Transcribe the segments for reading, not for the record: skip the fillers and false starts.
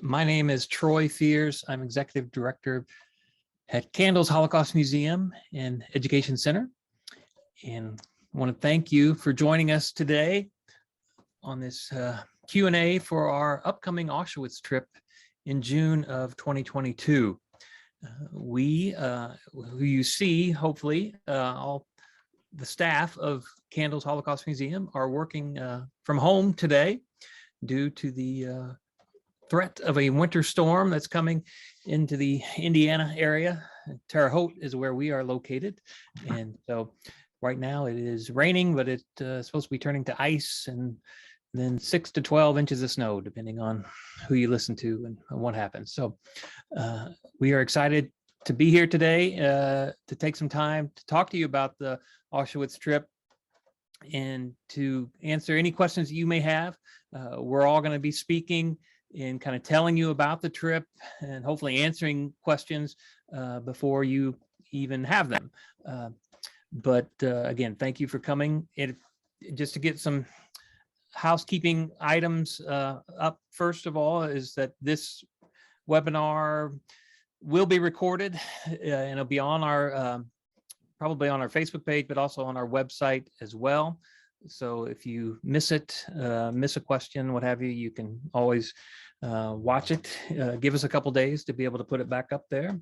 My name is Troy Fears. I'm Executive Director at Candles Holocaust Museum and Education Center. And I want to thank you for joining us today on this Q&A for our upcoming Auschwitz trip in June of 2022. Who you see, hopefully, all the staff of Candles Holocaust Museum are working from home today due to the threat of a winter storm that's coming into the Indiana area. Terre Haute is where we are located. And so right now it is raining, but it's supposed to be turning to ice and then 6 to 12 inches of snow, depending on who you listen to and what happens. So we are excited to be here today to take some time to talk to you about the Auschwitz trip and to answer any questions that you may have. We're all going to be speaking and kind of telling you about the trip and hopefully answering questions before you even have them. But again, thank you for coming. Just to get some housekeeping items up, first of all, is that this webinar will be recorded and it'll be on our probably on our Facebook page, but also on our website as well. So if you miss it, miss a question, what have you, you can always watch it. Give us a couple days to be able to put it back up there.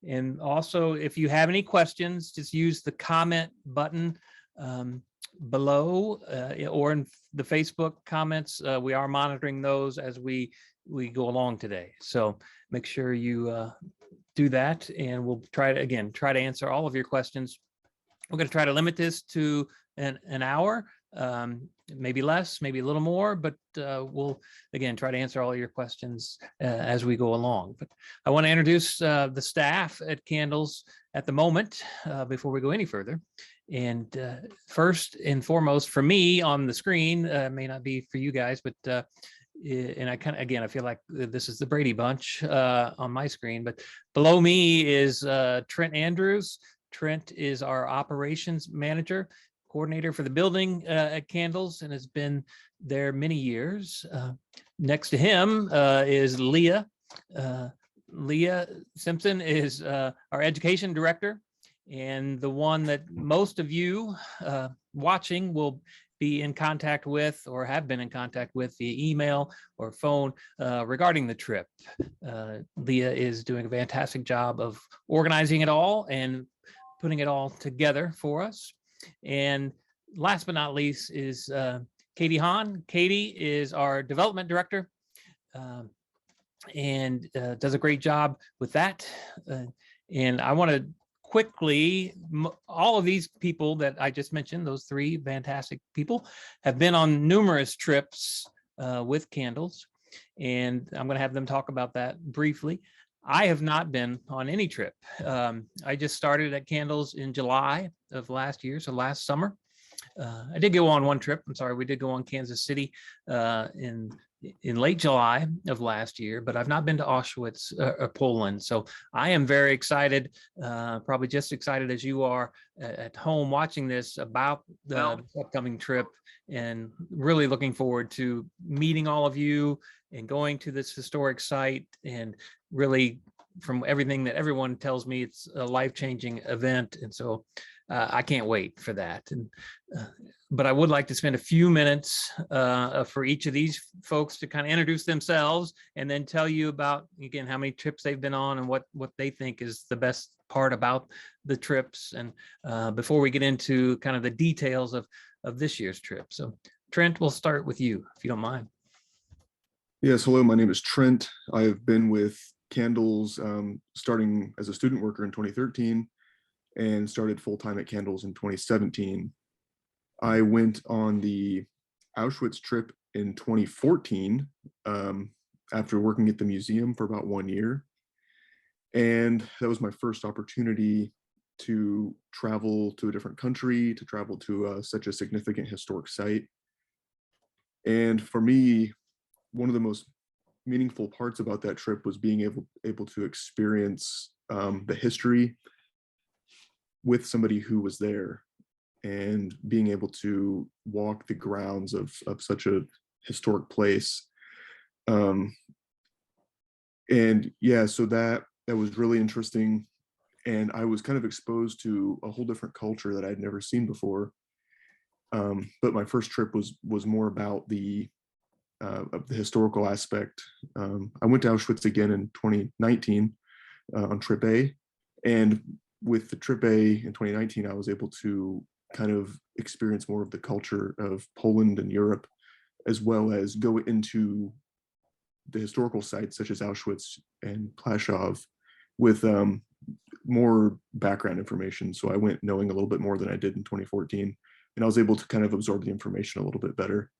And also, if you have any questions, just use the comment button below or in the Facebook comments. We are monitoring those as we go along today. So make sure you do that, and we'll try to answer all of your questions. We're going to try to limit this to an hour, maybe less, maybe a little more, but we'll again try to answer all your questions as we go along. But I want to introduce the staff at Candles at the moment before we go any further. And first and foremost, for me on the screen, may not be for you guys, but and I feel like this is the Brady Bunch on my screen, but below me is Trent Andrews. Trent is our operations manager, coordinator for the building at Candles, and has been there many years. Next to him is Leah. Leah Simpson is our education director, and the one that most of you watching will be in contact with or have been in contact with via email or phone regarding the trip. Leah is doing a fantastic job of organizing it all and putting it all together for us. And last but not least is Catie Hann. Catie is our development director and does a great job with that. And I want to quickly, all of these people that I just mentioned, those three fantastic people, have been on numerous trips with Candles, and I'm going to have them talk about that briefly. I have not been on any trip. I just started at Candles in July of last year, so last summer. I did go on one trip. I'm sorry, we did go on Kansas City in late July of last year, but I've not been to Auschwitz or Poland. So I am very excited, probably just excited as you are at home watching this about the upcoming trip, and really looking forward to meeting all of you and going to this historic site. And really, from everything that everyone tells me, it's a life-changing event. And so I can't wait for that. And but I would like to spend a few minutes for each of these folks to kind of introduce themselves and then tell you about, again, how many trips they've been on and what they think is the best part about the trips. And before we get into kind of the details of this year's trip. So Trent, we'll start with you, if you don't mind. Yes, hello, my name is Trent. I have been with Candles starting as a student worker in 2013 and started full-time at Candles in 2017. I went on the Auschwitz trip in 2014 after working at the museum for about 1 year. And that was my first opportunity to travel to a different country, to travel to such a significant historic site. And for me, one of the most meaningful parts about that trip was being able to experience the history with somebody who was there, and being able to walk the grounds of such a historic place. And yeah, so that was really interesting. And I was kind of exposed to a whole different culture that I'd never seen before. But my first trip was more about of the historical aspect. I went to Auschwitz again in 2019 on trip A, and with the trip A in 2019, I was able to kind of experience more of the culture of Poland and Europe, as well as go into the historical sites such as Auschwitz and Plaszow with more background information. So I went knowing a little bit more than I did in 2014, and I was able to kind of absorb the information a little bit better.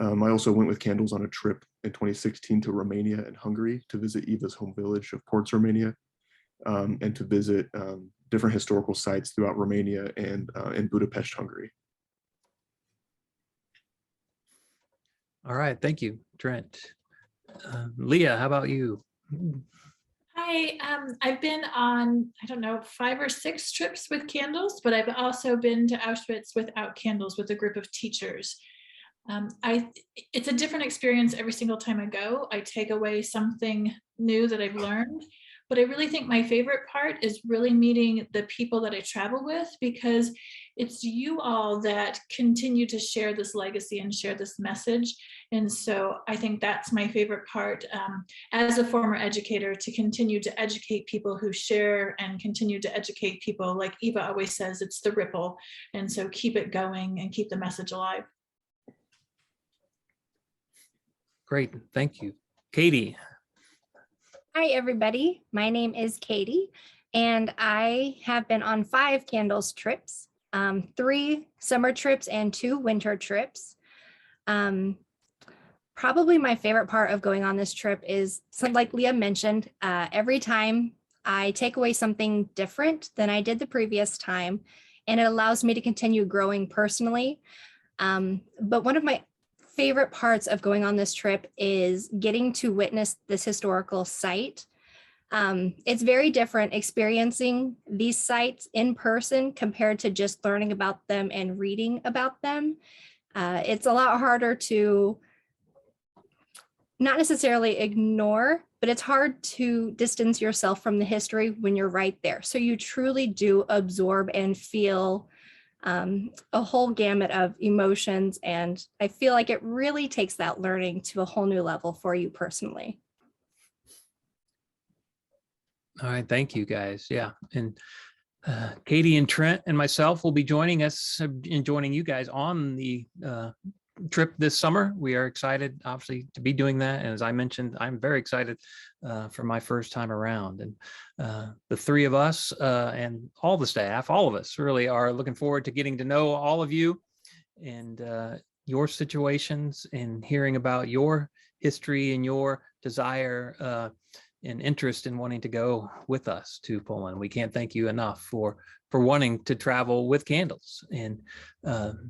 I also went with Candles on a trip in 2016 to Romania and Hungary to visit Eva's home village of Ports, Romania, and to visit different historical sites throughout Romania and in Budapest, Hungary. All right, thank you, Trent. Leah, how about you? Hi, I've been on, I don't know, 5 or 6 trips with Candles, but I've also been to Auschwitz without Candles with a group of teachers. It's a different experience every single time I go. I take away something new that I've learned, but I really think my favorite part is really meeting the people that I travel with, because it's you all that continue to share this legacy and share this message. And so I think that's my favorite part as a former educator, to continue to educate people who share and continue to educate people. Like Eva always says, it's the ripple. And so keep it going and keep the message alive. Great, thank you. Catie. Hi, everybody. My name is Catie, and I have been on 5 Candles trips, 3 summer trips and 2 winter trips. Probably my favorite part of going on this trip is, like Leah mentioned, every time I take away something different than I did the previous time, and it allows me to continue growing personally. But one of my favorite parts of going on this trip is getting to witness this historical site. It's very different experiencing these sites in person compared to just learning about them and reading about them. It's a lot harder to not necessarily ignore, but it's hard to distance yourself from the history when you're right there. So you truly do absorb and feel a whole gamut of emotions, and I feel like it really takes that learning to a whole new level for you personally. All right, thank you guys. Yeah, and Catie and Trent and myself will be joining us and joining you guys on the trip this summer. We are excited, obviously, to be doing that. And as I mentioned, I'm very excited for my first time around. And the 3 of us and all the staff, all of us really are looking forward to getting to know all of you and your situations and hearing about your history and your desire and interest in wanting to go with us to Poland. We can't thank you enough for wanting to travel with Candles. And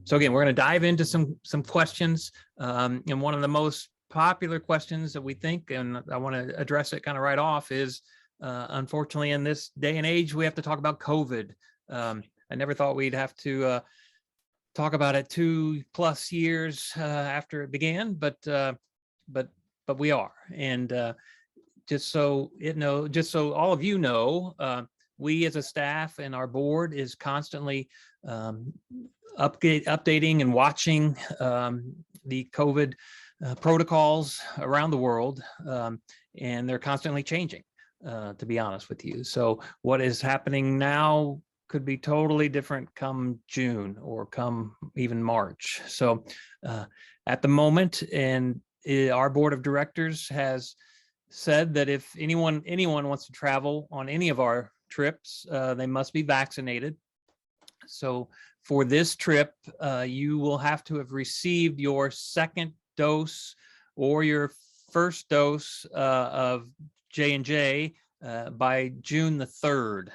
so again, we're going to dive into some questions. And one of the most popular questions that we think, and I want to address it kind of right off, is unfortunately in this day and age, we have to talk about COVID. I never thought we'd have to talk about it 2+ years after it began, but we are. And just so all of you know, we as a staff and our board is constantly updating and watching the COVID protocols around the world, and they're constantly changing, to be honest with you. So what is happening now could be totally different come June or come even March. So at the moment, and our board of directors has said that if anyone wants to travel on any of our trips, they must be vaccinated. So for this trip, you will have to have received your 2nd dose or your 1st dose of J&J by June the 3rd.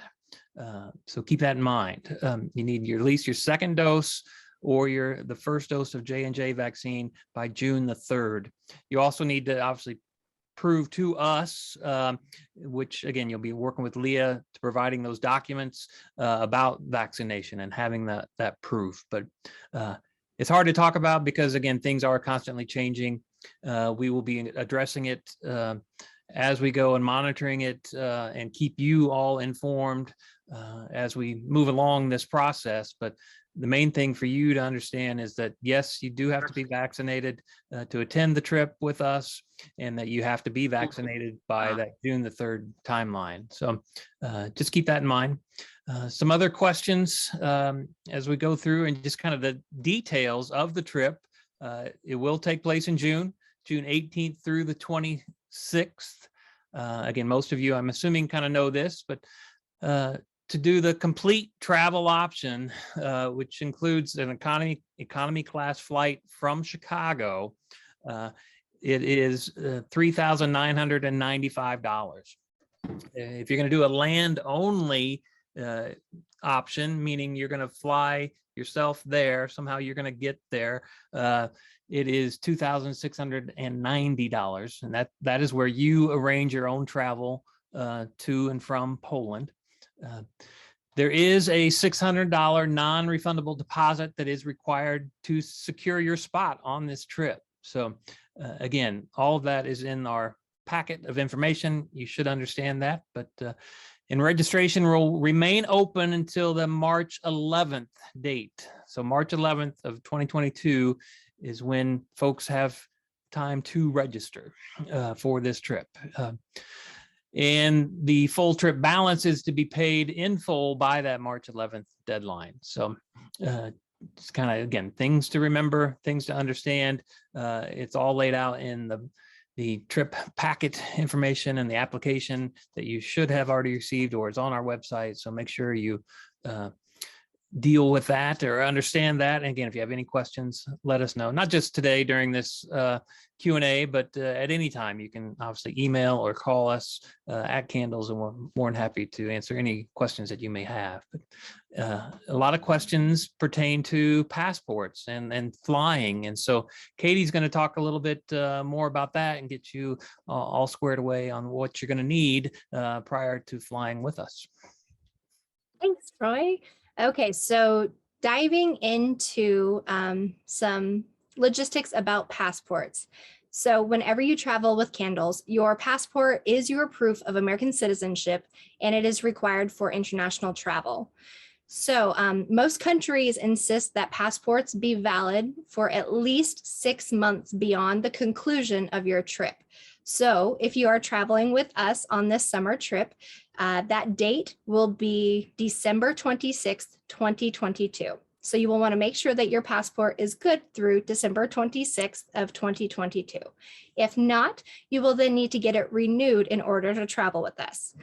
So keep that in mind. You need at least your 2nd dose or the 1st dose of J&J vaccine by June the 3rd. You also need to obviously prove to us, which again, you'll be working with Leah to providing those documents about vaccination and having that proof. But it's hard to talk about because again, things are constantly changing. We will be addressing it as we go and monitoring it and keep you all informed as we move along this process. But the main thing for you to understand is that, yes, you do have to be vaccinated to attend the trip with us, and that you have to be vaccinated by that June the 3rd timeline. So just keep that in mind. Some other questions as we go through and just kind of the details of the trip. It will take place in June 18th through the 26th. Again, most of you, I'm assuming, kind of know this, but to do the complete travel option, which includes an economy class flight from Chicago, it is $3,995. If you're going to do a land only option, meaning you're going to fly yourself there, somehow you're going to get there, it is $2,690, and that is where you arrange your own travel to and from Poland. There is a $600 non-refundable deposit that is required to secure your spot on this trip. So again, all of that is in our packet of information. You should understand that, but and registration will remain open until the March 11th date. So March 11th of 2022 is when folks have time to register for this trip. And the full trip balance is to be paid in full by that March 11th deadline. So it's kind of, again, things to remember, things to understand. It's all laid out in the trip packet information and the application that you should have already received, or is on our website. So make sure you deal with that or understand that. And again, if you have any questions, let us know, not just today during this Q&A, but at any time. You can obviously email or call us at Candles, and we're more than happy to answer any questions that you may have. But a lot of questions pertain to passports and flying. And so Catie's going to talk a little bit more about that and get you all squared away on what you're going to need prior to flying with us. Thanks, Troy. Okay, so diving into some logistics about passports. So whenever you travel with Candles, your passport is your proof of American citizenship, and it is required for international travel. So most countries insist that passports be valid for at least 6 months beyond the conclusion of your trip. So if you are traveling with us on this summer trip, that date will be December 26th, 2022. So you will want to make sure that your passport is good through December 26th of 2022. If not, you will then need to get it renewed in order to travel with us.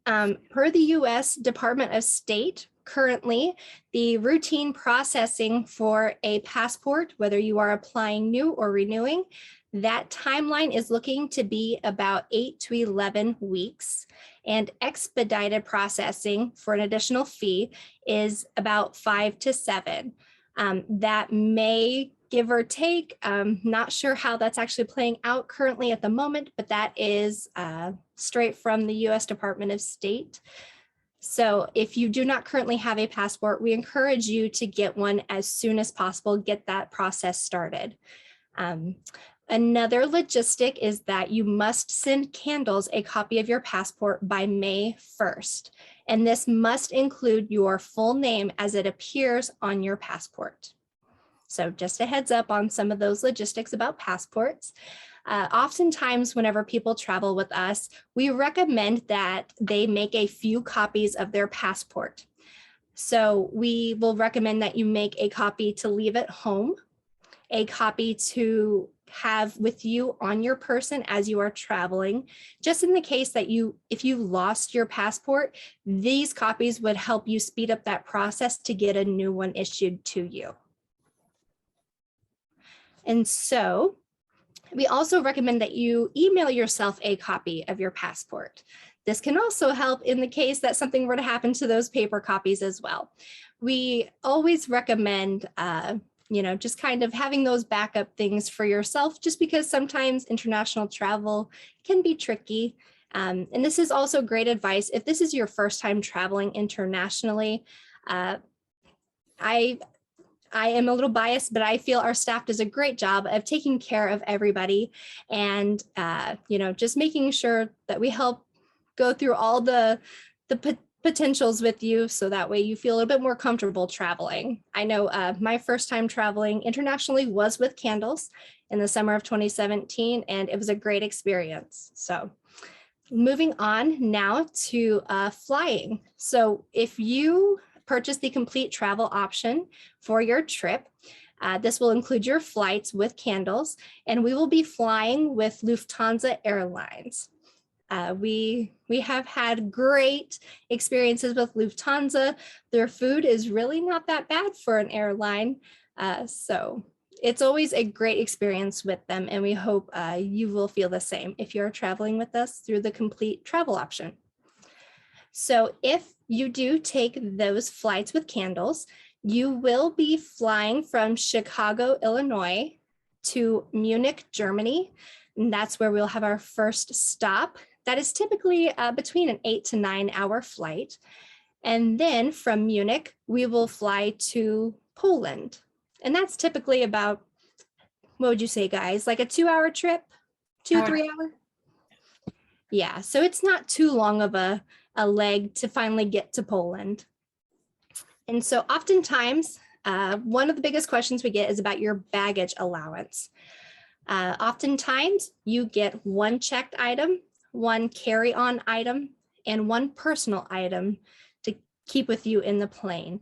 Per the U.S. Department of State, currently, the routine processing for a passport, whether you are applying new or renewing, that timeline is looking to be about 8 to 11 weeks, and expedited processing for an additional fee is about 5 to 7. That may give or take. Not sure how that's actually playing out currently at the moment, but that is straight from the U.S. Department of State. So if you do not currently have a passport, we encourage you to get one as soon as possible, get that process started. Another logistic is that you must send Candles a copy of your passport by May 1st, and this must include your full name as it appears on your passport. So just a heads up on some of those logistics about passports. Oftentimes, whenever people travel with us, we recommend that they make a few copies of their passport. So we will recommend that you make a copy to leave at home, a copy to have with you on your person as you are traveling. Just in the case that if you lost your passport, these copies would help you speed up that process to get a new one issued to you. And so we also recommend that you email yourself a copy of your passport. This can also help in the case that something were to happen to those paper copies as well. We always recommend just kind of having those backup things for yourself, just because sometimes international travel can be tricky. And this is also great advice if this is your first time traveling internationally. I I am a little biased, but I feel our staff does a great job of taking care of everybody and, just making sure that we help go through all the potentials with you so that way you feel a little bit more comfortable traveling. I know my first time traveling internationally was with Candles in the summer of 2017, and it was a great experience. So moving on now to flying. So if you purchase the complete travel option for your trip, this will include your flights with Candles, and we will be flying with Lufthansa Airlines. We have had great experiences with Lufthansa. Their food is really not that bad for an airline. So it's always a great experience with them, and we hope you will feel the same if you're traveling with us through the complete travel option. So if you do take those flights with Candles, you will be flying from Chicago, Illinois to Munich, Germany. And that's where we'll have our first stop. That is typically between an 8 to 9 hour flight. And then from Munich, we will fly to Poland. And that's typically about, what would you say, guys? Like a 2-hour trip? 3 hour? Yeah, so it's not too long of a leg to finally get to Poland. And so oftentimes, one of the biggest questions we get is about your baggage allowance. Oftentimes, you get one checked item, one carry-on item, and one personal item to keep with you in the plane.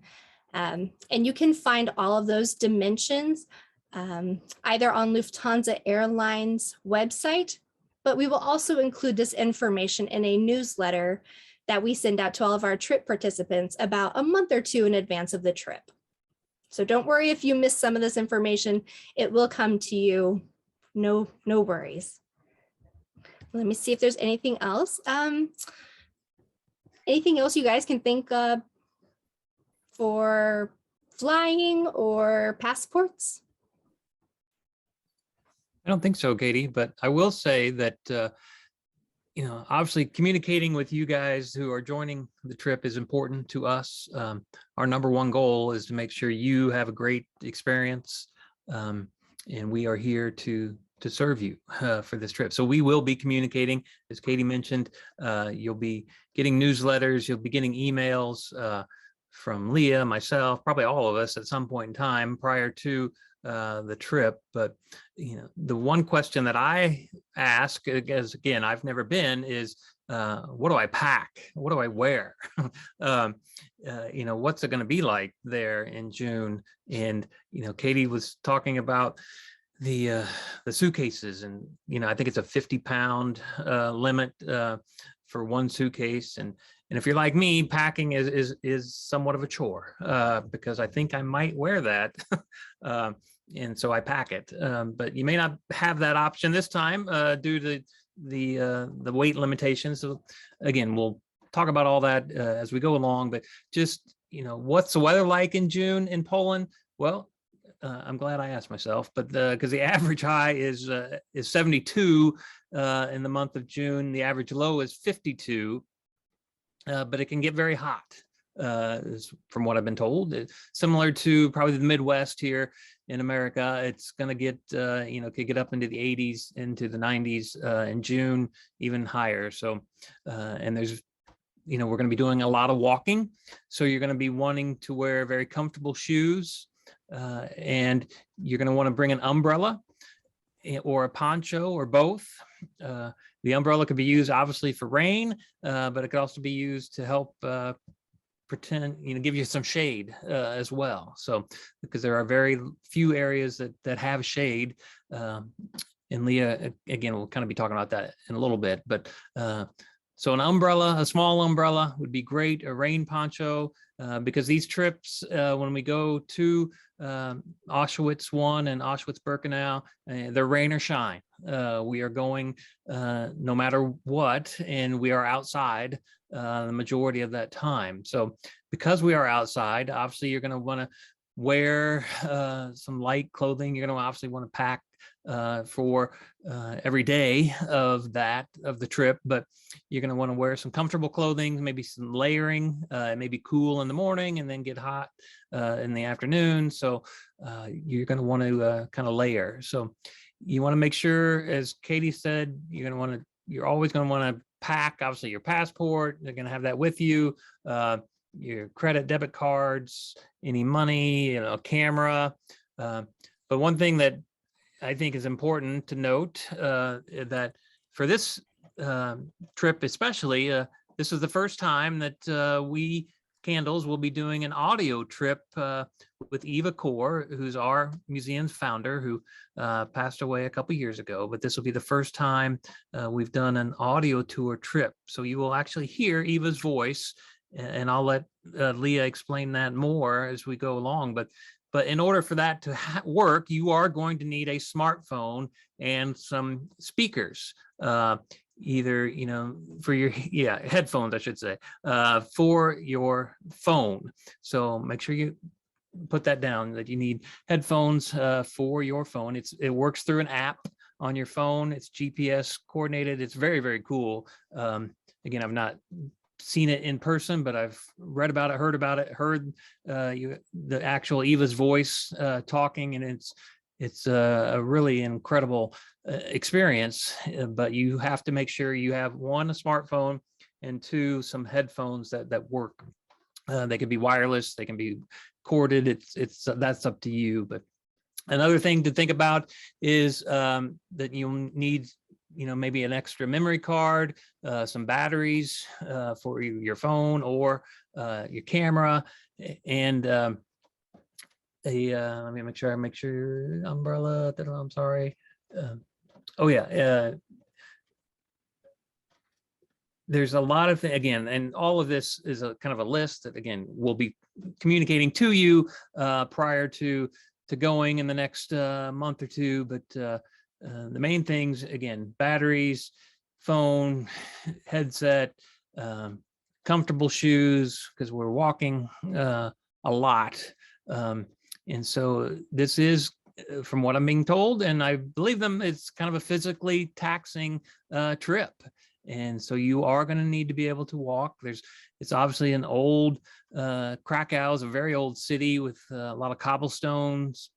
And you can find all of those dimensions either on Lufthansa Airlines website, but we will also include this information in a newsletter that we send out to all of our trip participants about a month or two in advance of the trip. So don't worry if you miss some of this information, it will come to you, no worries. Let me see if there's anything else. Anything else you guys can think of for flying or passports? I don't think so, Catie, but I will say that, obviously communicating with you guys who are joining the trip is important to us. Our number one goal is to make sure you have a great experience, and we are here to serve you for this trip. So we will be communicating, as Catie mentioned. You'll be getting newsletters, you'll be getting emails from Leah, myself, probably all of us at some point in time prior to the trip. But the one question that I ask, as again, I've never been, is what do I pack? What do I wear? What's it going to be like there in June? And Catie was talking about the suitcases, and I think it's a 50-pound limit for one suitcase. And if you're like me, packing is somewhat of a chore because I think I might wear that. And so I pack it, but you may not have that option this time due to the weight limitations. So again, we'll talk about all that as we go along. But just what's the weather like in June in Poland? Well, I'm glad I asked myself, but because the average high is 72 in the month of June, the average low is 52, but it can get very hot. From what I've been told, similar to probably the Midwest here in America. It's going to get, could get up into the 80s, into the 90s in June, even higher. So, and there's, we're going to be doing a lot of walking. So you're going to be wanting to wear very comfortable shoes, and you're going to want to bring an umbrella or a poncho or both. The umbrella could be used obviously for rain, but it could also be used to help give you some shade as well. So, because there are very few areas that have shade, and Leah, again, we'll kind of be talking about that in a little bit, but so an umbrella, a small umbrella would be great, a rain poncho, because these trips, when we go to Auschwitz 1 and Auschwitz-Birkenau, they're rain or shine. We are going no matter what, and we are outside the majority of that time. So because we are outside, obviously you're going to want to wear some light clothing. You're going to obviously want to pack for every day of the trip, but you're going to want to wear some comfortable clothing, maybe some layering. It may be cool in the morning and then get hot in the afternoon. So you're going to want to kind of layer. So you want to make sure, as Catie said, you're always going to want to pack, obviously, your passport. They're going to have that with you. Your credit, debit cards, any money, camera. But one thing that I think is important to note that for this trip, especially, this is the first time that we Candles will be doing an audio trip with Eva Core, who's our museum's founder, who passed away a couple years ago. But this will be the first time we've done an audio tour trip. So you will actually hear Eva's voice, and I'll let Leah explain that more as we go along. But in order for that to work, you are going to need a smartphone and some speakers, either, for your, headphones, I should say, for your phone. So make sure you put that down, that you need headphones for your phone. It works through an app on your phone. It's GPS coordinated. It's very, very cool. Again, I've not seen it in person, but I've read about it, heard about it, heard the actual Eva's voice talking, and it's a really incredible experience. But you have to make sure you have, one, a smartphone, and two, some headphones that work. They can be wireless, they can be corded. It's that's up to you. But another thing to think about is that you'll need, maybe an extra memory card, some batteries for your phone or your camera, and let me make sure your umbrella. I'm sorry. There's a lot of things, again, and all of this is a kind of a list that, again, we'll be communicating to you prior to going in the next month or two. But the main things, again, batteries, phone, headset, comfortable shoes, because we're walking a lot. And so this is, from what I'm being told, and I believe them, it's kind of a physically taxing trip. And so you are going to need to be able to walk. It's obviously an old, Krakow is a very old city with a lot of cobblestones.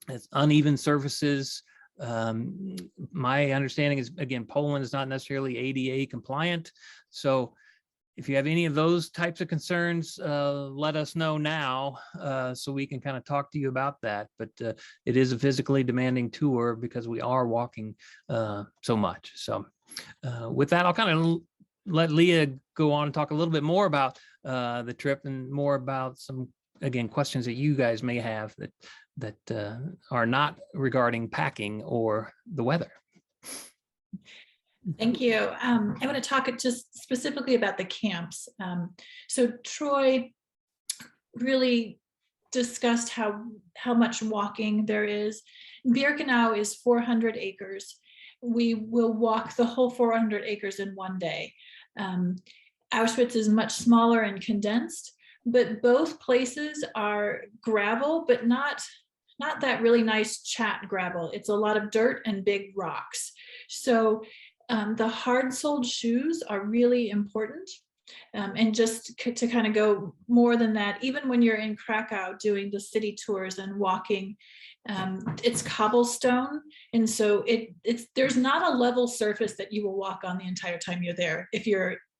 It's uneven surfaces. My understanding is, again, Poland is not necessarily ADA compliant. So if you have any of those types of concerns, let us know now so we can kind of talk to you about that. But it is a physically demanding tour because we are walking so much. So with that, I'll kind of let Leah go on and talk a little bit more about the trip and more about some, again, questions that you guys may have that are not regarding packing or the weather. Thank you. I want to talk just specifically about the camps. So Troy really discussed how much walking there is. Birkenau is 400 acres. We will walk the whole 400 acres in one day. Auschwitz is much smaller and condensed, but both places are gravel, but not that really nice chat gravel. It's a lot of dirt and big rocks. So the hard-soled shoes are really important. And just to kind of go more than that, even when you're in Krakow doing the city tours and walking, it's cobblestone. And so there's not a level surface that you will walk on the entire time you're there,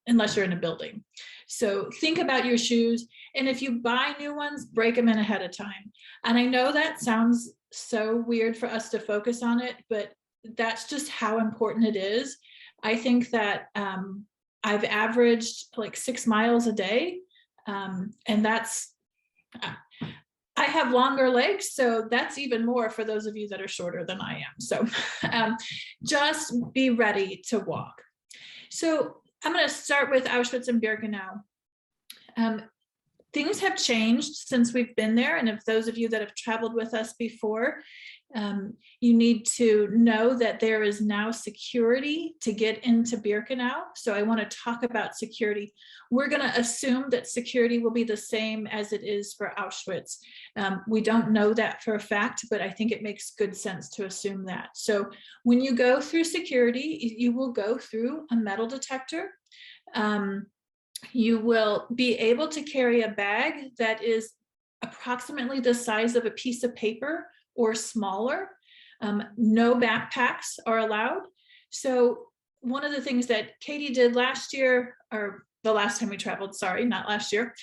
unless you're in a building. So think about your shoes. And if you buy new ones, break them in ahead of time. And I know that sounds so weird for us to focus on it, but that's just how important it is. I think that I've averaged like 6 miles a day. And that's, I have longer legs, so that's even more for those of you that are shorter than I am. So just be ready to walk. So I'm going to start with Auschwitz and Birkenau. Things have changed since we've been there. And if those of you that have traveled with us before, You need to know that there is now security to get into Birkenau. So I want to talk about security. We're going to assume that security will be the same as it is for Auschwitz. We don't know that for a fact, but I think it makes good sense to assume that. So when you go through security, you will go through a metal detector. You will be able to carry a bag that is approximately the size of a piece of paper or smaller. No backpacks are allowed. So one of the things that Catie did last year, or the last time we traveled, sorry, not last year,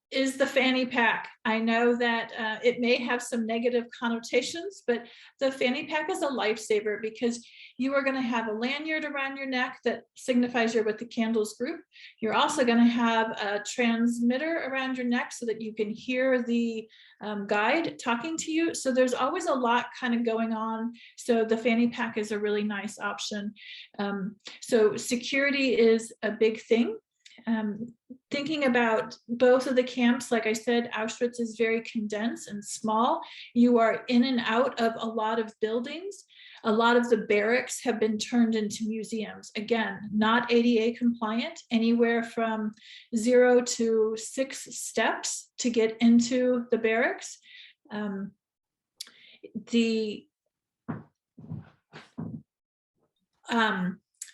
is the fanny pack. I know that it may have some negative connotations, but the fanny pack is a lifesaver because you are going to have a lanyard around your neck that signifies you're with the Candles group. You're also going to have a transmitter around your neck so that you can hear the guide talking to you. So there's always a lot kind of going on. So the fanny pack is a really nice option. So security is a big thing. Thinking about both of the camps, like I said, Auschwitz is very condensed and small. You are in and out of a lot of buildings. A lot of the barracks have been turned into museums. Again, not ADA compliant, anywhere from 0 to 6 steps to get into the barracks.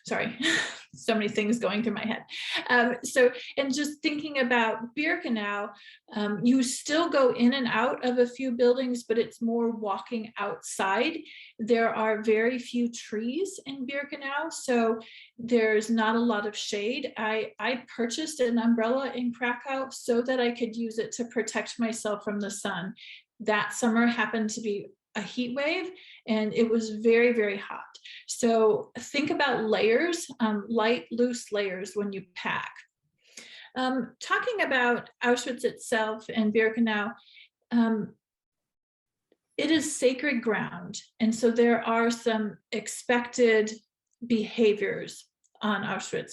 Sorry, so many things going through my head. And just thinking about Birkenau, you still go in and out of a few buildings, but it's more walking outside. There are very few trees in Birkenau, so there's not a lot of shade. I purchased an umbrella in Krakow so that I could use it to protect myself from the sun. That summer happened to be a heat wave and it was very, very hot. So think about layers, light, loose layers when you pack. Talking about Auschwitz itself and Birkenau, it is sacred ground. And so there are some expected behaviors on Auschwitz.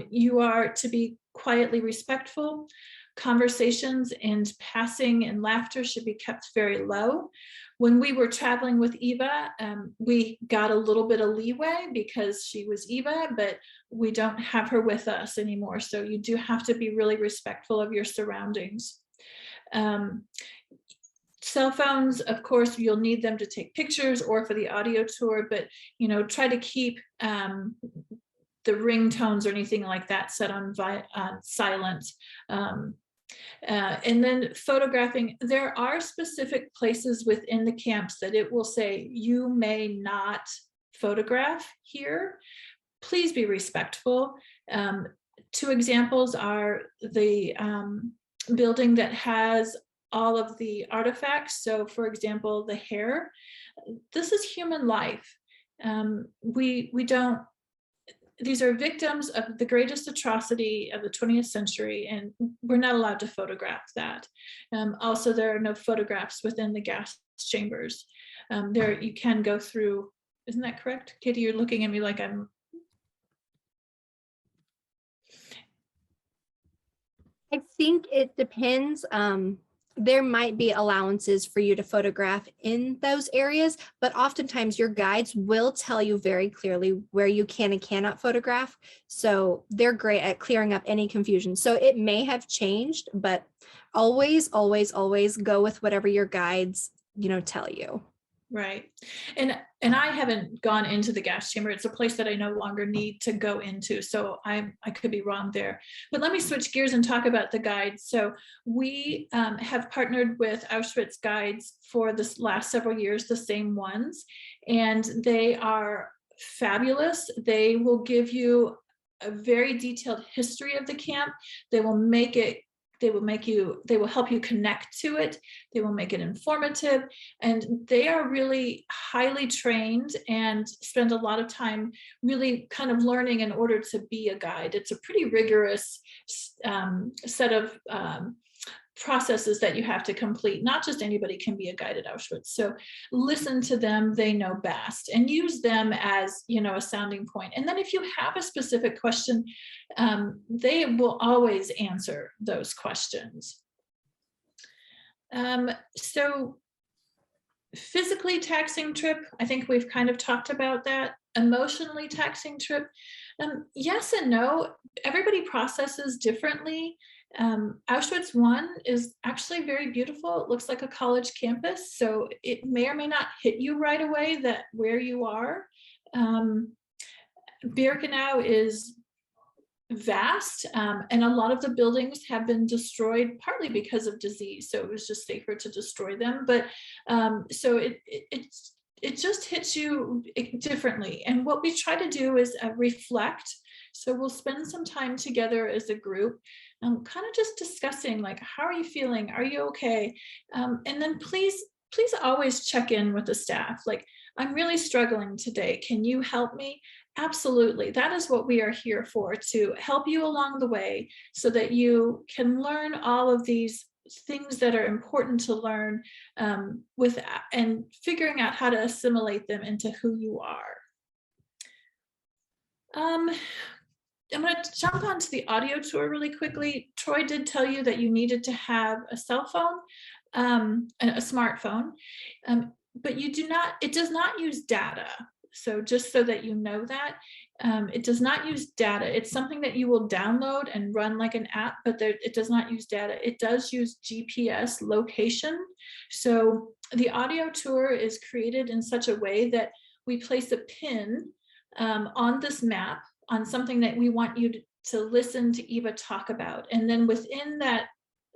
You are to be quietly respectful. Conversations and passing and laughter should be kept very low. When we were traveling with Eva, we got a little bit of leeway because she was Eva, but we don't have her with us anymore. So you do have to be really respectful of your surroundings. Cell phones, of course, you'll need them to take pictures or for the audio tour, but try to keep the ringtones or anything like that set on silent. And then photographing, there are specific places within the camps that it will say, you may not photograph here. Please be respectful. 2 examples are the building that has all of the artifacts. So for example, the hair, this is human life. These are victims of the greatest atrocity of the 20th century, and we're not allowed to photograph that. Also, there are no photographs within the gas chambers. There, you can go through, isn't that correct? Catie, you're looking at me like I'm... I think it depends. There might be allowances for you to photograph in those areas, but oftentimes your guides will tell you very clearly where you can and cannot photograph. So they're great at clearing up any confusion. So it may have changed, but always, always, always go with whatever your guides, tell you. Right. And I haven't gone into the gas chamber. It's a place that I no longer need to go into. So I could be wrong there. But let me switch gears and talk about the guides. So we have partnered with Auschwitz guides for this last several years, the same ones, and they are fabulous. They will give you a very detailed history of the camp. They will help you connect to it. They will make it informative, and they are really highly trained and spend a lot of time really kind of learning in order to be a guide. It's a pretty rigorous set of processes that you have to complete. Not just anybody can be a guide at Auschwitz. So listen to them, they know best, and use them as a sounding point. And then if you have a specific question, they will always answer those questions. So physically taxing trip, I think we've kind of talked about that. Emotionally taxing trip, yes and no. Everybody processes differently. Auschwitz 1 is actually very beautiful. It looks like a college campus, so it may or may not hit you right away that where you are. Birkenau is vast, and a lot of the buildings have been destroyed partly because of disease, so it was just safer to destroy them. But so it just hits you differently, and what we try to do is reflect. So we'll spend some time together as a group, kind of just discussing, like, how are you feeling, are you okay, and then please always check in with the staff, like, I'm really struggling today, can you help me? Absolutely. That is what we are here for, to help you along the way so that you can learn all of these things that are important to learn, and figuring out how to assimilate them into who you are. I'm going to jump onto the audio tour really quickly. Troy did tell you that you needed to have a cell phone, and a smartphone, but it does not use data. So just so that you know that, it does not use data. It's something that you will download and run like an app, but it does not use data. It does use GPS location. So the audio tour is created in such a way that we place a pin on this map on something that we want you to listen to Eva talk about. And then within that,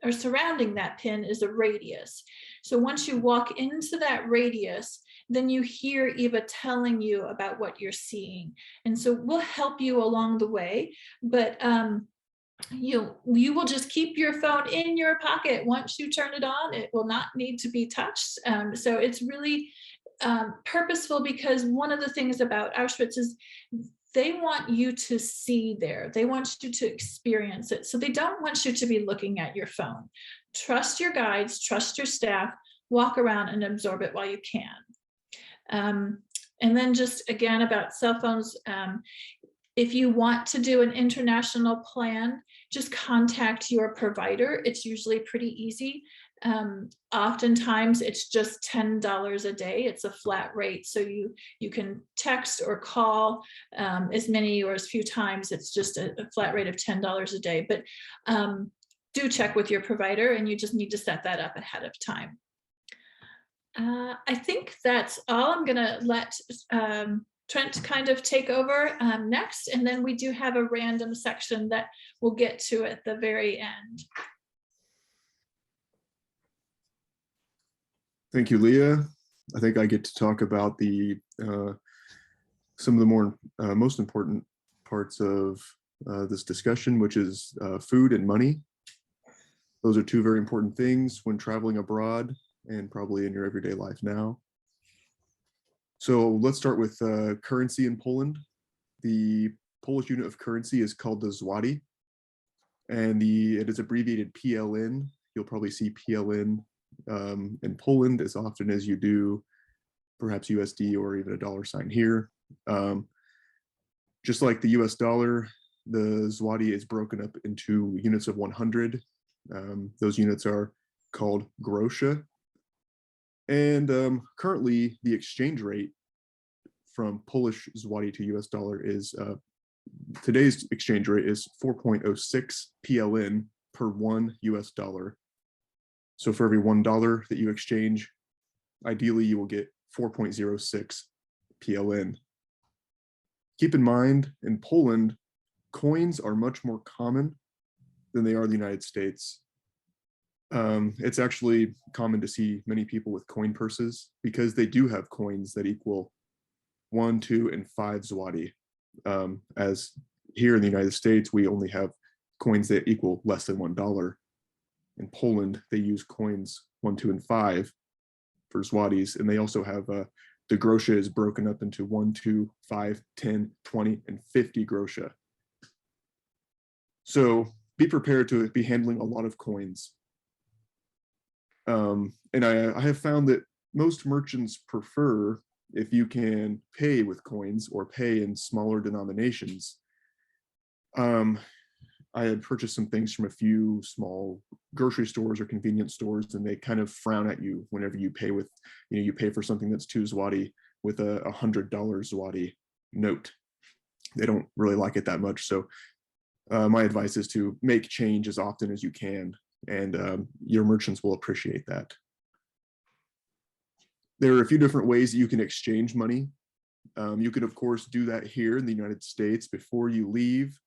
or surrounding that pin, is a radius. So once you walk into that radius, then you hear Eva telling you about what you're seeing. And so we'll help you along the way, but you will just keep your phone in your pocket. Once you turn it on, it will not need to be touched. So it's really purposeful, because one of the things about Auschwitz is they want you to see there. They want you to experience it. So they don't want you to be looking at your phone. Trust your guides, trust your staff, walk around and absorb it while you can. And then just again about cell phones, if you want to do an international plan, just contact your provider. It's usually pretty easy. Oftentimes it's just $10 a day. It's a flat rate. So you can text or call as many or as few times. It's just a flat rate of $10 a day. But do check with your provider, and you just need to set that up ahead of time. I think that's all. I'm going to let Trent kind of take over next, and then we do have a random section that we'll get to at the very end. Thank you, Leah. I think I get to talk about the some of the more most important parts of this discussion, which is food and money. Those are two very important things when traveling abroad and probably in your everyday life now. So let's start with currency in Poland. The Polish unit of currency is called the zloty, and it is abbreviated PLN. You'll probably see PLN in Poland as often as you do perhaps USD or even a dollar sign here. Just like the US dollar, the zloty is broken up into units of 100. Those units are called grosze. And currently the exchange rate from Polish zloty to US dollar is, today's exchange rate is 4.06 PLN per $1 US dollar. So for every $1 that you exchange, ideally you will get 4.06 PLN. Keep in mind, in Poland, coins are much more common than they are in the United States. It's actually common to see many people with coin purses because they do have coins that equal 1, 2, and 5 zloty. As here in the United States, we only have coins that equal less than $1. In Poland, they use coins 1, 2, and 5 for zlotys, and they also have the grosze is broken up into 1, 2, 5, 10, 20, and 50 grosze. So be prepared to be handling a lot of coins. And I have found that most merchants prefer if you can pay with coins or pay in smaller denominations. I had purchased some things from a few small grocery stores or convenience stores, and they kind of frown at you whenever you pay with, you pay for something that's 2 zloty with a $100 zloty note. They don't really like it that much. So my advice is to make change as often as you can, and your merchants will appreciate that. There are a few different ways that you can exchange money. You can, of course, do that here in the United States before you leave.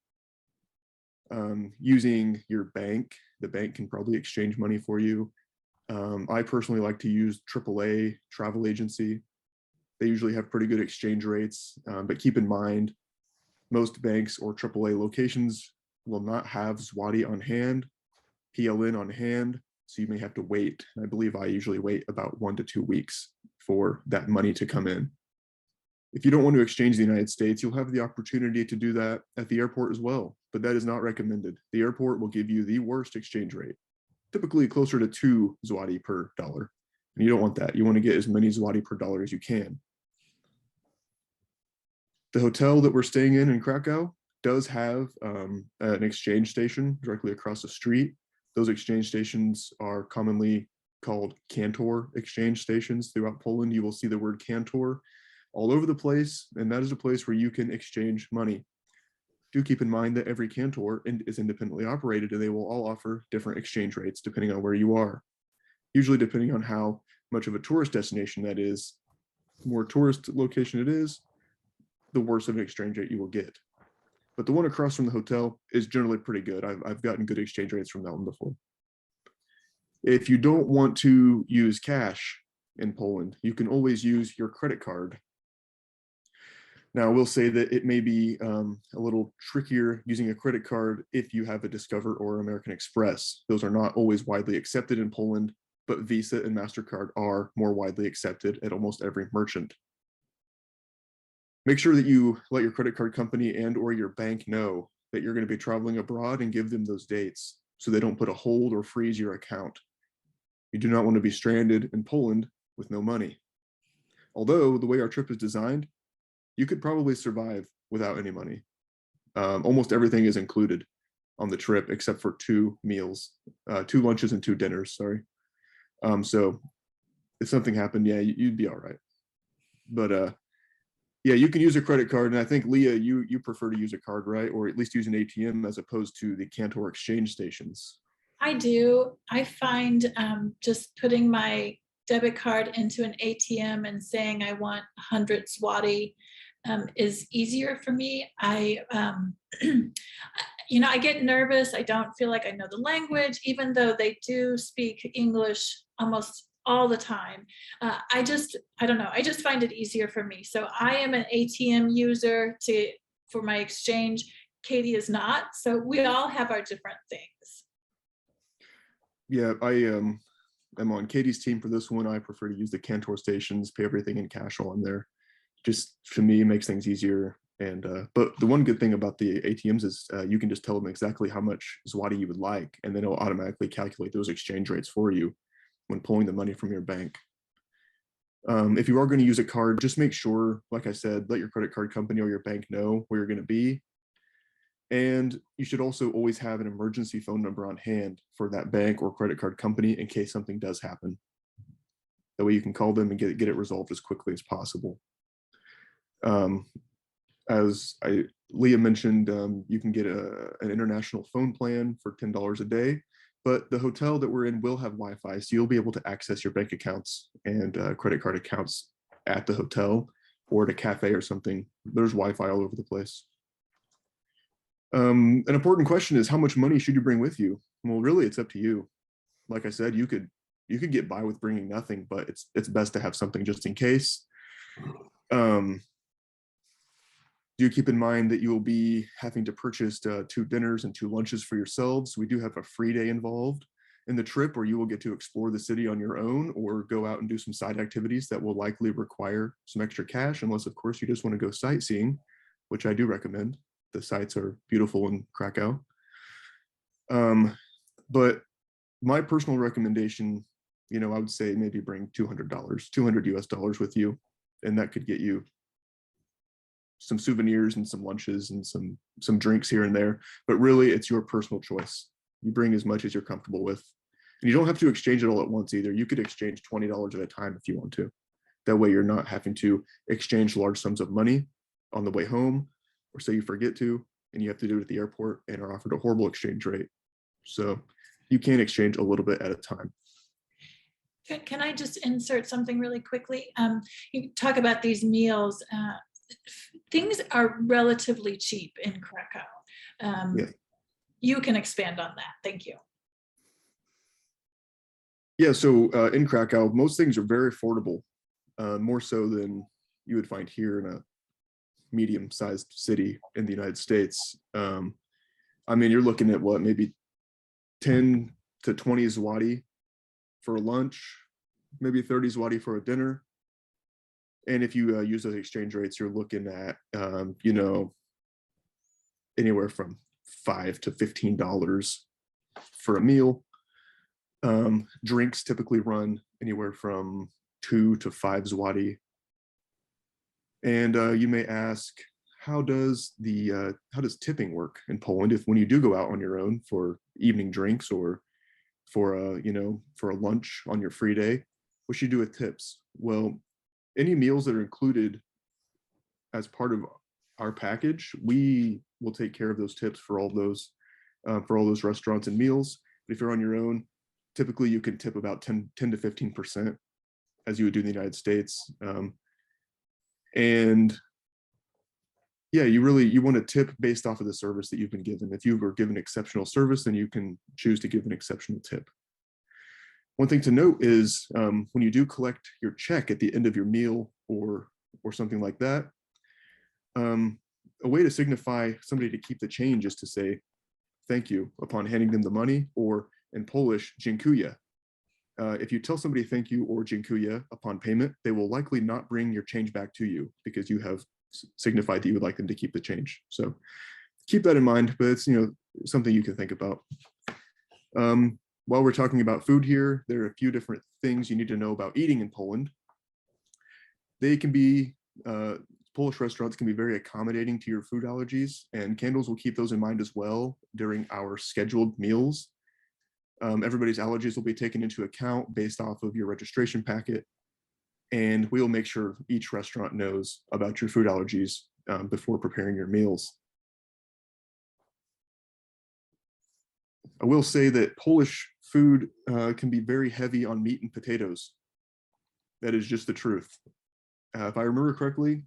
Using your bank, the bank can probably exchange money for you. I personally like to use AAA travel agency. They usually have pretty good exchange rates, but keep in mind, most banks or AAA locations will not have zloty on hand, PLN on hand, so you may have to wait. I believe I usually wait about 1 to 2 weeks for that money to come in. If you don't want to exchange the United States, you'll have the opportunity to do that at the airport as well, but that is not recommended. The airport will give you the worst exchange rate, typically closer to 2 zloty per dollar. And you don't want that. You want to get as many zloty per dollar as you can. The hotel that we're staying in Krakow does have an exchange station directly across the street. Those exchange stations are commonly called Cantor exchange stations. Throughout Poland, you will see the word Cantor all over the place, and that is a place where you can exchange money. Do keep in mind that every Cantor is independently operated, and they will all offer different exchange rates depending on where you are. Usually depending on how much of a tourist destination that is. The more tourist location it is, the worse of an exchange rate you will get. But the one across from the hotel is generally pretty good. I've gotten good exchange rates from that one before. If you don't want to use cash in Poland, you can always use your credit card. Now, I will say that it may be a little trickier using a credit card if you have a Discover or American Express. Those are not always widely accepted in Poland, but Visa and MasterCard are more widely accepted at almost every merchant. Make sure that you let your credit card company and or your bank know that you're going to be traveling abroad and give them those dates so they don't put a hold or freeze your account. You do not want to be stranded in Poland with no money. Although the way our trip is designed, you could probably survive without any money. Almost everything is included on the trip except for 2 meals, 2 lunches and 2 dinners, sorry. So if something happened, yeah, you'd be all right. But yeah, you can use a credit card, and I think, Leah, you prefer to use a card, right? Or at least use an ATM as opposed to the Cantor exchange stations. I do. I find just putting my debit card into an ATM and saying I want 100 zloty is easier for me. I get nervous. I don't feel like I know the language, even though they do speak English almost all the time. I don't know. I just find it easier for me. So I am an ATM user for my exchange. Catie is not. So we all have our different things. Yeah, I'm on Catie's team for this one. I prefer to use the Cantor stations, pay everything in cash while I'm there. Just for me, it makes things easier. And but the one good thing about the ATMs is you can just tell them exactly how much zloty you would like, and then it'll automatically calculate those exchange rates for you when pulling the money from your bank. If you are going to use a card, just make sure, like I said, let your credit card company or your bank know where you're going to be. And you should also always have an emergency phone number on hand for that bank or credit card company in case something does happen. That way you can call them and get it resolved as quickly as possible. Leah mentioned, you can get an international phone plan for $10 a day, but the hotel that we're in will have Wi-Fi, so you'll be able to access your bank accounts and credit card accounts at the hotel or at a cafe or something. There's Wi-Fi all over the place. An important question is, how much money should you bring with you? Well, really, it's up to you. Like I said, you could get by with bringing nothing, but it's best to have something just in case. Do keep in mind that you will be having to purchase 2 dinners and 2 lunches for yourselves. We do have a free day involved in the trip where you will get to explore the city on your own or go out and do some side activities that will likely require some extra cash, unless, of course, you just want to go sightseeing, which I do recommend. The sites are beautiful in Krakow. But my personal recommendation, I would say maybe bring $200 US with you, and that could get you some souvenirs and some lunches and some drinks here and there, but really it's your personal choice. You bring as much as you're comfortable with. And you don't have to exchange it all at once either. You could exchange $20 at a time if you want to. That way you're not having to exchange large sums of money on the way home, or say you forget to, and you have to do it at the airport and are offered a horrible exchange rate. So you can exchange a little bit at a time. Can I just insert something really quickly? You talk about these meals. Things are relatively cheap in Krakow. Yeah. You can expand on that. Thank you. Yeah, so in Krakow, most things are very affordable, more so than you would find here in a medium-sized city in the United States. I mean, you're looking at what, maybe 10 to 20 zloty for a lunch, maybe 30 zloty for a dinner. And if you use those exchange rates, you're looking at, you know, anywhere from $5 to $15 for a meal. Drinks typically run anywhere from 2 to 5 zloty. And you may ask, how does tipping work in Poland if when you do go out on your own for evening drinks or for a lunch on your free day? What should you do with tips? Well, any meals that are included as part of our package, we will take care of those tips for all those restaurants and meals. But if you're on your own, typically you can tip about 10 to 15%, as you would do in the United States. And yeah, you want to tip based off of the service that you've been given. If you were given exceptional service, then you can choose to give an exceptional tip. One thing to note is when you do collect your check at the end of your meal or something like that, a way to signify somebody to keep the change is to say thank you upon handing them the money, or in Polish, dziękuję. If you tell somebody thank you or dziękuję upon payment, they will likely not bring your change back to you because you have signified that you would like them to keep the change. So keep that in mind, but it's something you can think about. While we're talking about food here, there are a few different things you need to know about eating in Poland. They can be, Polish restaurants can be very accommodating to your food allergies, and Candles will keep those in mind as well during our scheduled meals. Everybody's allergies will be taken into account based off of your registration packet, and we'll make sure each restaurant knows about your food allergies before preparing your meals. I will say that Polish food can be very heavy on meat and potatoes. That is just the truth. If I remember correctly,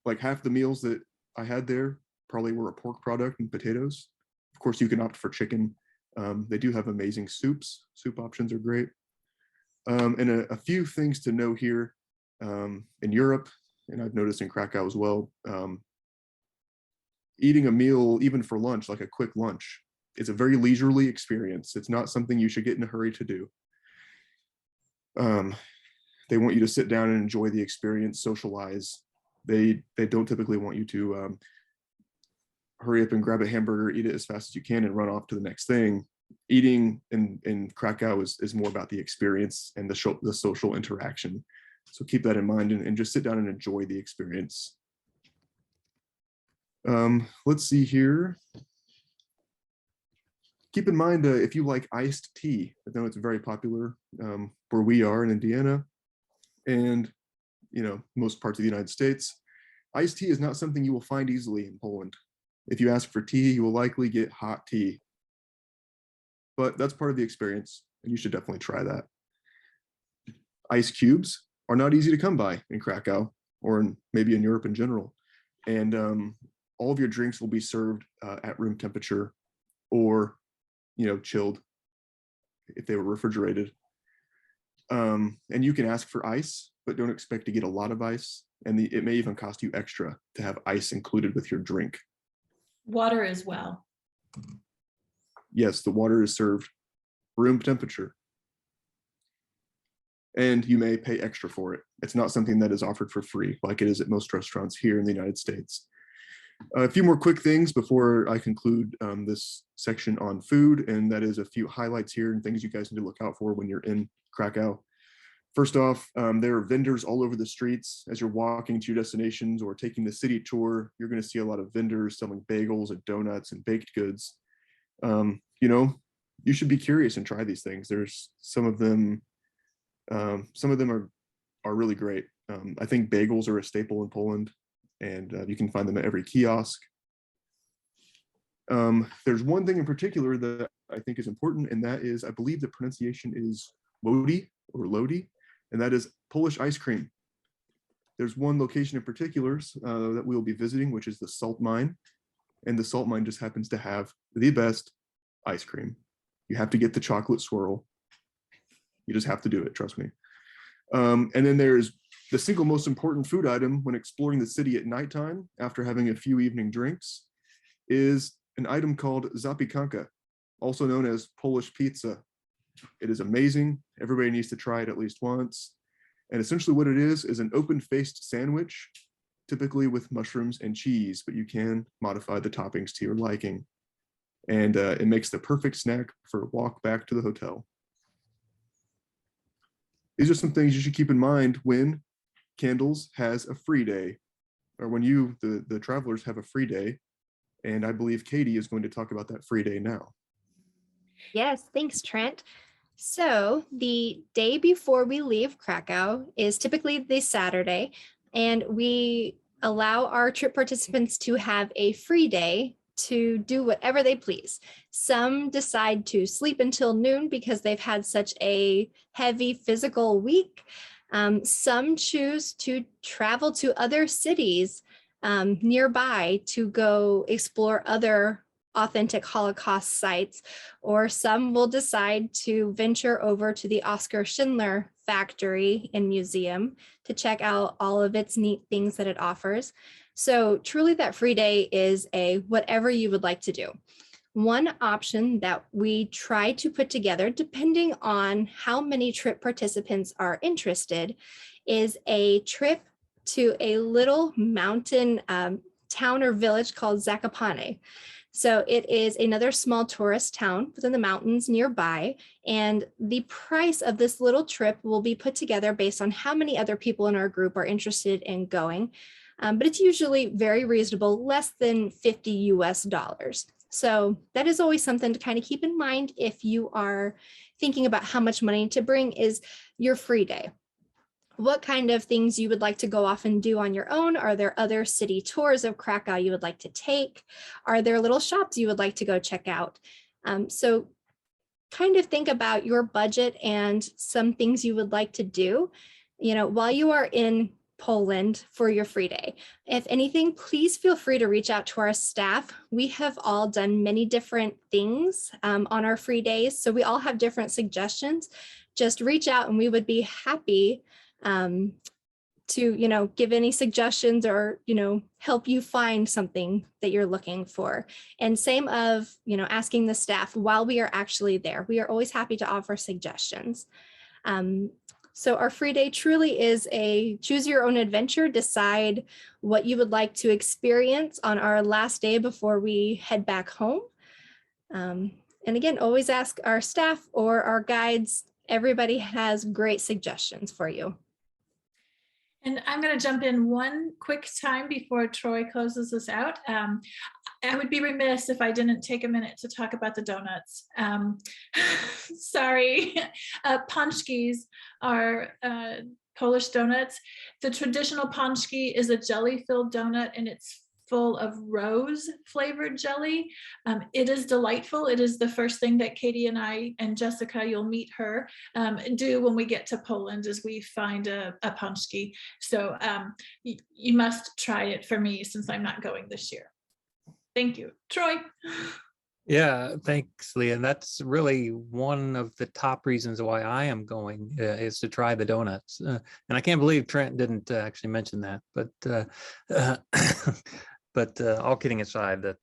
like half the meals that I had there probably were a pork product and potatoes. Of course, you can opt for chicken. They do have amazing soups. Soup options are great. And a few things to know here in Europe, and I've noticed in Krakow as well, eating a meal, even for lunch, like a quick lunch, is a very leisurely experience. It's not something you should get in a hurry to do. They want you to sit down and enjoy the experience, socialize. They don't typically want you to hurry up and grab a hamburger, eat it as fast as you can, and run off to the next thing. Eating in Krakow is more about the experience and the social interaction. So keep that in mind and just sit down and enjoy the experience. Let's see here. Keep in mind if you like iced tea. I know it's very popular where we are in Indiana and most parts of the United States. Iced tea is not something you will find easily in Poland. If you ask for tea, you will likely get hot tea. But that's part of the experience, and you should definitely try that. Ice cubes are not easy to come by in Krakow, or maybe in Europe in general. And all of your drinks will be served at room temperature, or chilled if they were refrigerated. And you can ask for ice, but don't expect to get a lot of ice. And it may even cost you extra to have ice included with your drink. Water as well. Yes, the water is served room temperature. And you may pay extra for it. It's not something that is offered for free like it is at most restaurants here in the United States. A few more quick things before I conclude this section on food, and that is a few highlights here and things you guys need to look out for when you're in Krakow. First off, there are vendors all over the streets. As you're walking to your destinations or taking the city tour, you're going to see a lot of vendors selling bagels and donuts and baked goods. You know, you should be curious and try these things. There's some of them are really great. I think bagels are a staple in Poland, and you can find them at every kiosk. There's one thing in particular that I think is important, and that is, I believe the pronunciation is Lodi or Lodi, and that is Polish ice cream. There's one location in particular that we'll be visiting, which is the salt mine. And the salt mine just happens to have the best ice cream. You have to get the chocolate swirl. You just have to do it, trust me. And then there's the single most important food item when exploring the city at nighttime, after having a few evening drinks, is an item called zapiekanka, also known as Polish pizza. It is amazing. Everybody needs to try it at least once. And essentially what it is an open-faced sandwich, typically with mushrooms and cheese, but you can modify the toppings to your liking. And it makes the perfect snack for a walk back to the hotel. These are some things you should keep in mind when Candles has a free day, or when you, the travelers, have a free day. And I believe Catie is going to talk about that free day now. Yes, thanks, Trent. So the day before we leave Krakow is typically the Saturday, and we allow our trip participants to have a free day to do whatever they please. Some decide to sleep until noon because they've had such a heavy physical week. Some choose to travel to other cities nearby to go explore other authentic Holocaust sites, or some will decide to venture over to the Oskar Schindler factory and museum to check out all of its neat things that it offers. So truly that free day is a whatever you would like to do. One option that we try to put together, depending on how many trip participants are interested, is a trip to a little mountain town or village called Zakopane. So it is another small tourist town within the mountains nearby, and the price of this little trip will be put together based on how many other people in our group are interested in going. But it's usually very reasonable, less than $50 US. So that is always something to kind of keep in mind if you are thinking about how much money to bring is your free day. What kind of things you would like to go off and do on your own? Are there other city tours of Krakow you would like to take? Are there little shops you would like to go check out? So kind of think about your budget and some things you would like to do, while you are in Poland for your free day. If anything, please feel free to reach out to our staff. We have all done many different things on our free days, so we all have different suggestions. Just reach out and we would be happy to, give any suggestions or, help you find something that you're looking for. And same of, asking the staff while we are actually there. We are always happy to offer suggestions. So our free day truly is a choose your own adventure, decide what you would like to experience on our last day before we head back home. And again, always ask our staff or our guides. Everybody has great suggestions for you. And I'm going to jump in one quick time before Troy closes us out. I would be remiss if I didn't take a minute to talk about the donuts. Sorry, pączki are Polish donuts. The traditional pączki is a jelly-filled donut, and it's full of rose flavored jelly. It is delightful. It is the first thing that Catie and I and Jessica, you'll meet her, do when we get to Poland, is we find a pączki. So you must try it for me since I'm not going this year. Thank you. Troy. Yeah, thanks, Leah. And that's really one of the top reasons why I am going is to try the donuts. And I can't believe Trent didn't actually mention that, but all kidding aside, that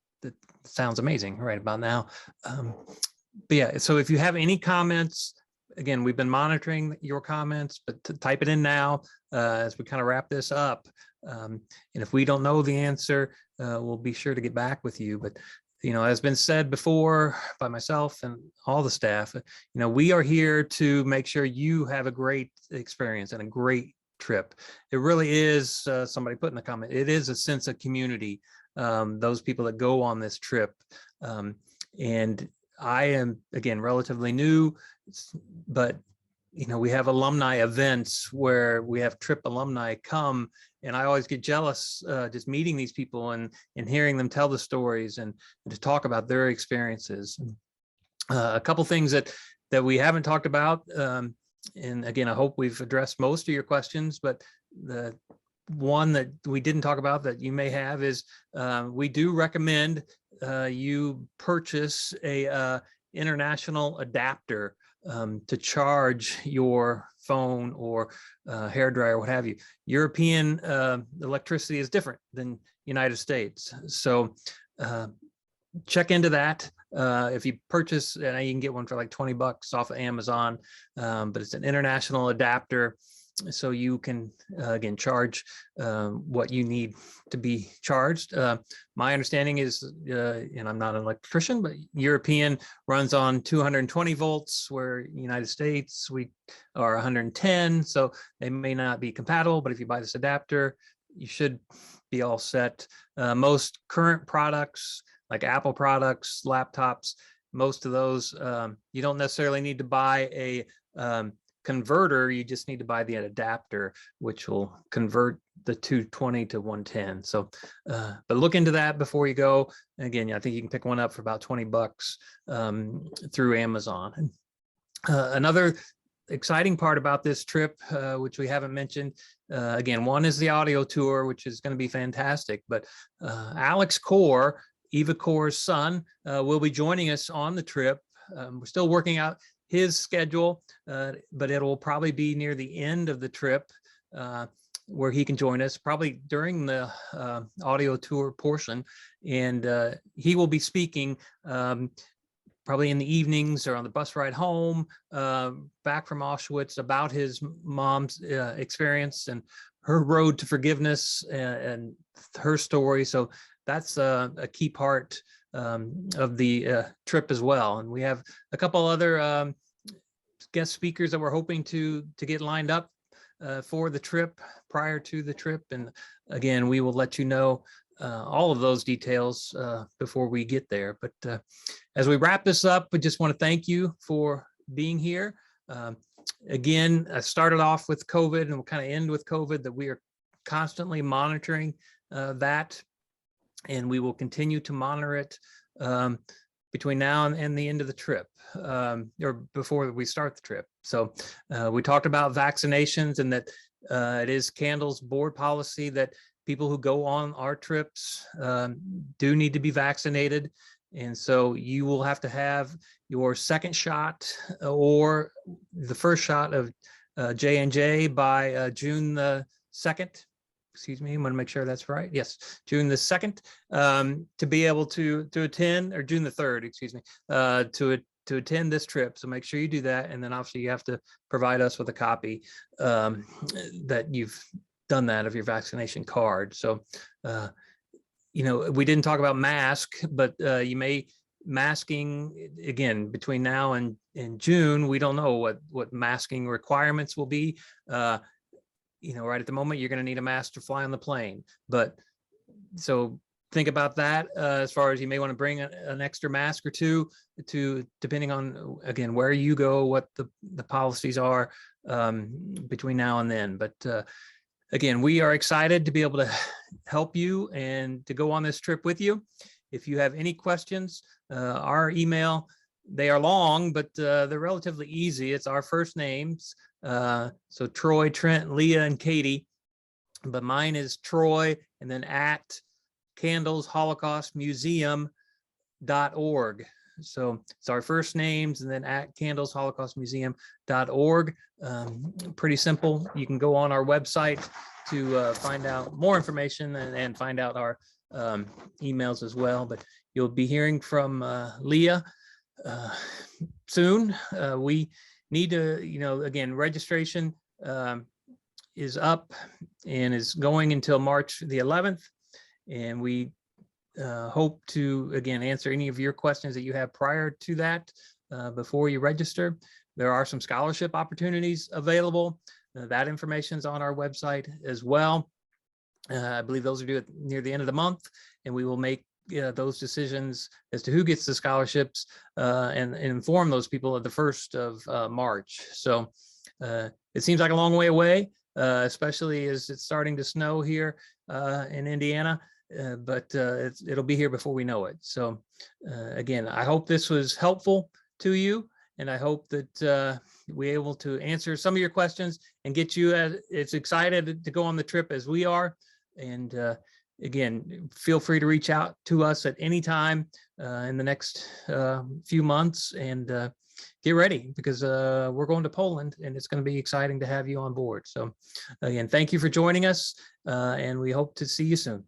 sounds amazing right about now. But yeah, so if you have any comments, again, we've been monitoring your comments, but type it in now as we kind of wrap this up. And if we don't know the answer, we'll be sure to get back with you. But Has been said before by myself and all the staff, we are here to make sure you have a great experience and a great trip. It really is, somebody put in the comment, it is a sense of community, those people that go on this trip. And I am, again, relatively new, but we have alumni events where we have trip alumni come, and I always get jealous just meeting these people and hearing them tell the stories and to talk about their experiences. A couple things that we haven't talked about, and again, I hope we've addressed most of your questions, but the one that we didn't talk about that you may have is we do recommend you purchase a international adapter to charge your phone or hair dryer, what have you. European electricity is different than United States. So check into that. If you purchase, and you can get one for like $20 off of Amazon, but it's an international adapter. So you can, again, charge what you need to be charged. My understanding is, and I'm not an electrician, but European runs on 220 volts, where United States, we are 110. So they may not be compatible, but if you buy this adapter, you should be all set. Most current products, like Apple products, laptops, most of those, you don't necessarily need to buy a converter, you just need to buy the adapter, which will convert the 220 to 110. So, but look into that before you go. And again, I think you can pick one up for about $20 through Amazon. Another exciting part about this trip, which we haven't mentioned, again, one is the audio tour, which is going to be fantastic. But Alex Core, Eva Core's son, will be joining us on the trip. We're still working out his schedule, but it will probably be near the end of the trip where he can join us, probably during the audio tour portion. And he will be speaking probably in the evenings or on the bus ride home back from Auschwitz about his mom's experience and her road to forgiveness and her story. So that's a key part of the trip as well. And we have a couple other guest speakers that we're hoping to get lined up for the trip, prior to the trip. And again, we will let you know all of those details before we get there. But as we wrap this up, we just want to thank you for being here. Again, I started off with COVID and we'll kind of end with COVID, that we are constantly monitoring that. And we will continue to monitor it between now and the end of the trip, or before we start the trip. So we talked about vaccinations, and that it is Candle's board policy that people who go on our trips do need to be vaccinated. And so you will have to have your second shot or the first shot of J&J by June the 2nd. Excuse me, I'm going to make sure that's right. Yes, June the 2nd, to be able to attend, or June the 3rd, excuse me, to attend this trip. So make sure you do that. And then obviously you have to provide us with a copy that you've done that of your vaccination card. So, we didn't talk about mask, but you may masking again between now and June. We don't know what masking requirements will be. Right at the moment, you're going to need a mask to fly on the plane. But so think about that as far as you may want to bring an extra mask or two, depending on, again, where you go, what the policies are between now and then. But again, we are excited to be able to help you and to go on this trip with you. If you have any questions, our email, they are long, but they're relatively easy. It's our first names. So Troy, Trent, Leah, and Catie, but mine is Troy, and then at candlesholocaustmuseum.org. So it's our first names and then at candlesholocaustmuseum.org. Pretty simple. You can go on our website to find out more information and find out our emails as well. But you'll be hearing from Leah soon. We need to, again, registration is up and is going until March the 11th. And we hope to, again, answer any of your questions that you have prior to that before you register. There are some scholarship opportunities available. That information is on our website as well. I believe those are due near the end of the month, and we will make those decisions as to who gets the scholarships and inform those people at the 1st of March. So it seems like a long way away, especially as it's starting to snow here in Indiana, but it'll be here before we know it. So again, I hope this was helpful to you, and I hope that we're able to answer some of your questions and get you as excited to go on the trip as we are. And again, feel free to reach out to us at any time in the next few months, and get ready, because we're going to Poland, and it's going to be exciting to have you on board. So again, thank you for joining us, and we hope to see you soon.